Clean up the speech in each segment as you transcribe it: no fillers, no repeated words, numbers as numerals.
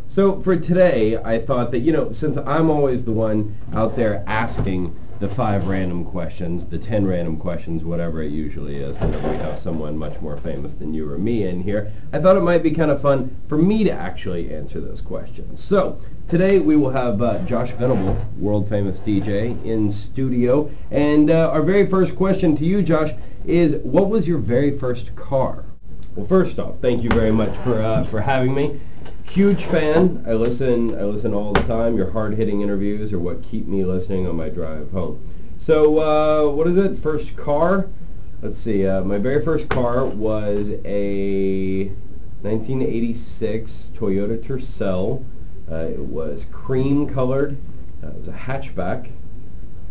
So for today, I thought that, since I'm always the one out there asking the 5 random questions, the 10 random questions, whatever it usually is, whenever we have someone much more famous than you or me in here, I thought it might be kind of fun for me to actually answer those questions. So today we will have Josh Venable, world famous DJ, in studio. And our very first question to you, Josh, is what was your very first car? Well, first off, thank you very much for having me. Huge fan. I listen all the time. Your hard-hitting interviews are what keep me listening on my drive home. So, what is it? First car? Let's see. My very first car was a 1986 Toyota Tercel. It was cream-colored. It was a hatchback.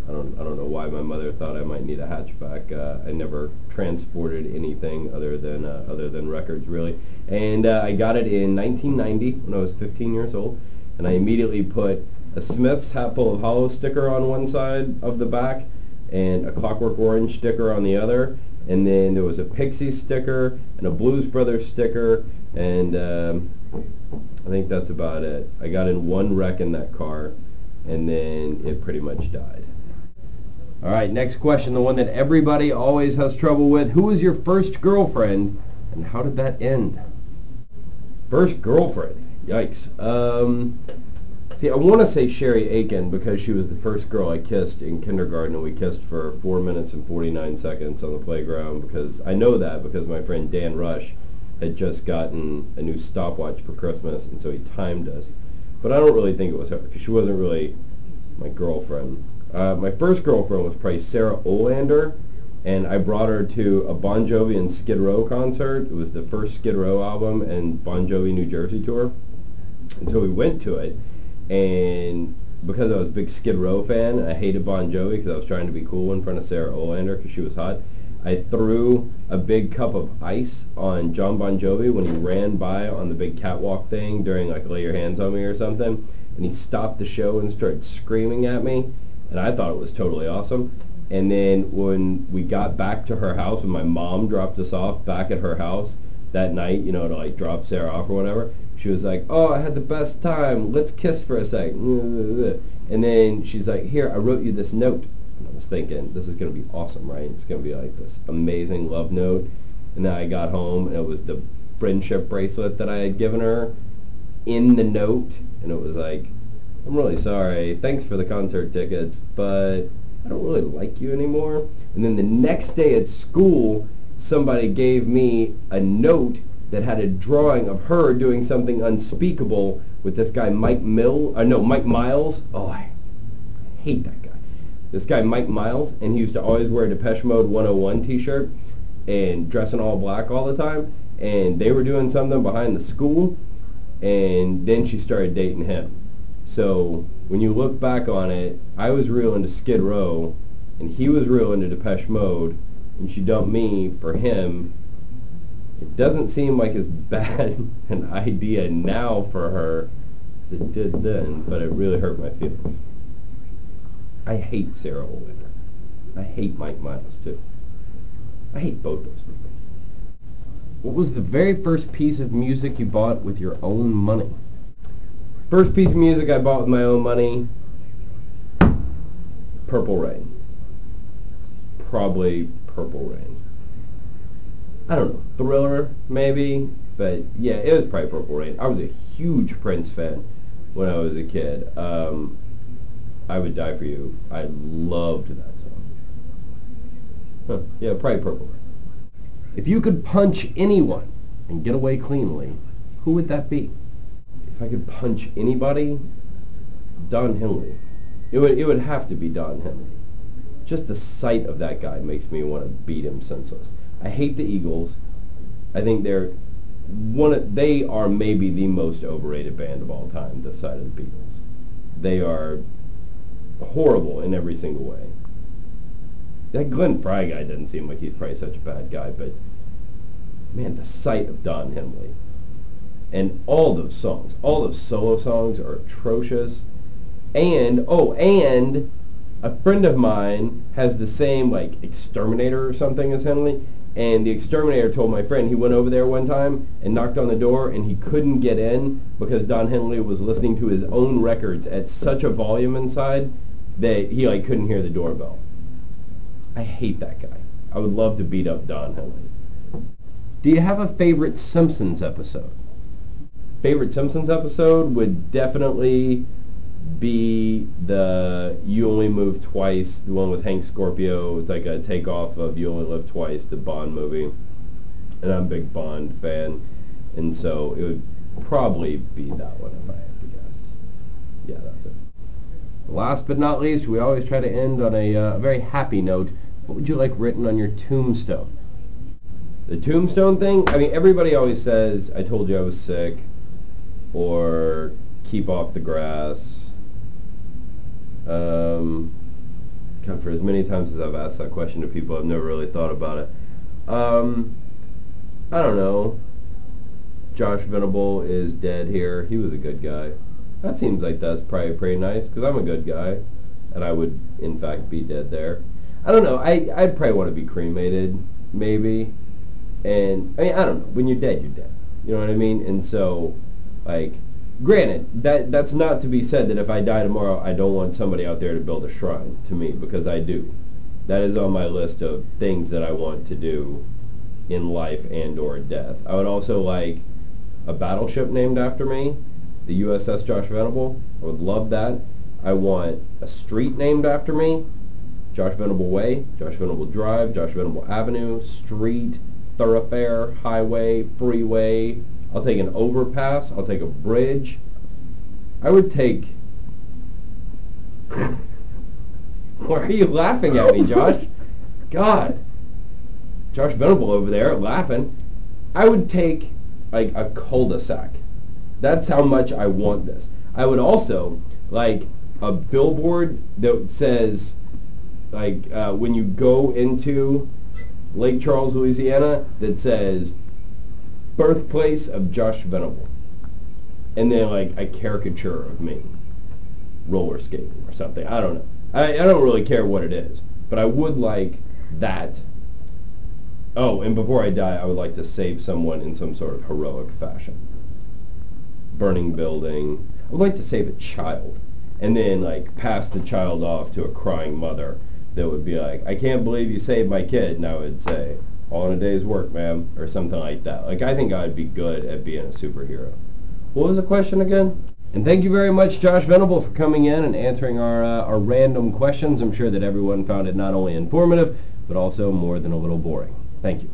I don't know why my mother thought I might need a hatchback. I never transported anything other than records, really. And I got it in 1990 when I was 15 years old, and I immediately put a Smith's Hatful of Hollow sticker on one side of the back and a Clockwork Orange sticker on the other, and then there was a Pixies sticker and a Blues Brothers sticker, and I think that's about it. I got in one wreck in that car, and then it pretty much died. All right, next question, the one that everybody always has trouble with. Who was your first girlfriend, and how did that end? First girlfriend, yikes. See, I want to say Sherry Aiken because she was the first girl I kissed in kindergarten, and we kissed for 4 minutes and 49 seconds on the playground, because I know that because my friend Dan Rush had just gotten a new stopwatch for Christmas, and so he timed us. But I don't really think it was her, because she wasn't really my girlfriend. My first girlfriend was probably Sarah Olander, and I brought her to a Bon Jovi and Skid Row concert. It was the first Skid Row album and Bon Jovi New Jersey tour. And so we went to it, and because I was a big Skid Row fan, and I hated Bon Jovi because I was trying to be cool in front of Sarah Olander because she was hot, I threw a big cup of ice on John Bon Jovi when he ran by on the big catwalk thing during like Lay Your Hands on Me or something, and he stopped the show and started screaming at me. And I thought it was totally awesome. And then when we got back to her house, when my mom dropped us off back at her house that night, to like drop Sarah off or whatever, she was like, "Oh, I had the best time. Let's kiss for a sec." And then she's like, "Here, I wrote you this note." And I was thinking, this is going to be awesome, right? It's going to be like this amazing love note. And then I got home, and it was the friendship bracelet that I had given her in the note. And it was like, "I'm really sorry. Thanks for the concert tickets, but I don't really like you anymore." And then the next day at school, somebody gave me a note that had a drawing of her doing something unspeakable with this guy Mike Miles. Oh, I hate that guy. This guy Mike Miles, and he used to always wear a Depeche Mode 101 t-shirt and dress in all black all the time. And they were doing something behind the school, and then she started dating him. So when you look back on it, I was real into Skid Row, and he was real into Depeche Mode, and she dumped me for him. It doesn't seem like as bad an idea now for her as it did then, but it really hurt my feelings. I hate Sarah Olander. I hate Mike Miles, too. I hate both those people. What was the very first piece of music you bought with your own money? First piece of music I bought with my own money, Purple Rain. Probably Purple Rain. I don't know, Thriller maybe, but yeah, it was probably Purple Rain. I was a huge Prince fan when I was a kid. I Would Die For You. I loved that song. Yeah, probably Purple Rain. If you could punch anyone and get away cleanly, who would that be? If I could punch anybody, Don Henley. It would have to be Don Henley. Just the sight of that guy makes me want to beat him senseless. I hate the Eagles. I think they are maybe the most overrated band of all time, this side of the Beatles. They are horrible in every single way. That Glenn Frey guy doesn't seem like he's probably such a bad guy, but man, the sight of Don Henley. And all those solo songs are atrocious. And a friend of mine has the same, like, Exterminator or something as Henley, And the exterminator told my friend he went over there one time and knocked on the door and he couldn't get in because Don Henley was listening to his own records at such a volume inside that he like couldn't hear the doorbell. I hate that guy. I would love to beat up Don Henley. Do you have a favorite Simpsons episode? Favorite Simpsons episode would definitely be the You Only Move Twice, the one with Hank Scorpio. It's like a takeoff of You Only Live Twice, the Bond movie. And I'm a big Bond fan, and so it would probably be that one if I had to guess. Yeah, that's it. Last but not least, we always try to end on a very happy note. What would you like written on your tombstone? The tombstone thing? I mean, everybody always says, I told you I was sick, or keep off the grass. God, for as many times as I've asked that question to people, I've never really thought about it. I don't know. Josh Venable is dead here. He was a good guy. That seems like that's probably pretty nice, because I'm a good guy, and I would, in fact, be dead there. I don't know. I'd probably want to be cremated, maybe. And, I mean, I don't know. When you're dead, you're dead. You know what I mean? And so, like, granted, that's not to be said that if I die tomorrow, I don't want somebody out there to build a shrine to me, because I do. That is on my list of things that I want to do in life and or death. I would also like a battleship named after me, the USS Josh Venable. I would love that. I want a street named after me, Josh Venable Way, Josh Venable Drive, Josh Venable Avenue, street, thoroughfare, highway, freeway. I'll take an overpass. I'll take a bridge. I would take... Why are you laughing at me, Josh? God. Josh Venable over there laughing. I would take, like, a cul-de-sac. That's how much I want this. I would also like a billboard that says, like, when you go into Lake Charles, Louisiana, that says, birthplace of Josh Venable. And then, like, a caricature of me roller skating or something. I don't know. I don't really care what it is. But I would like that. Oh, and before I die, I would like to save someone in some sort of heroic fashion. Burning building. I would like to save a child. And then, like, pass the child off to a crying mother that would be like, I can't believe you saved my kid. And I would say, all in a day's work, ma'am, or something like that. Like, I think I'd be good at being a superhero. What was the question again? And thank you very much, Josh Venable, for coming in and answering our random questions. I'm sure that everyone found it not only informative, but also more than a little boring. Thank you.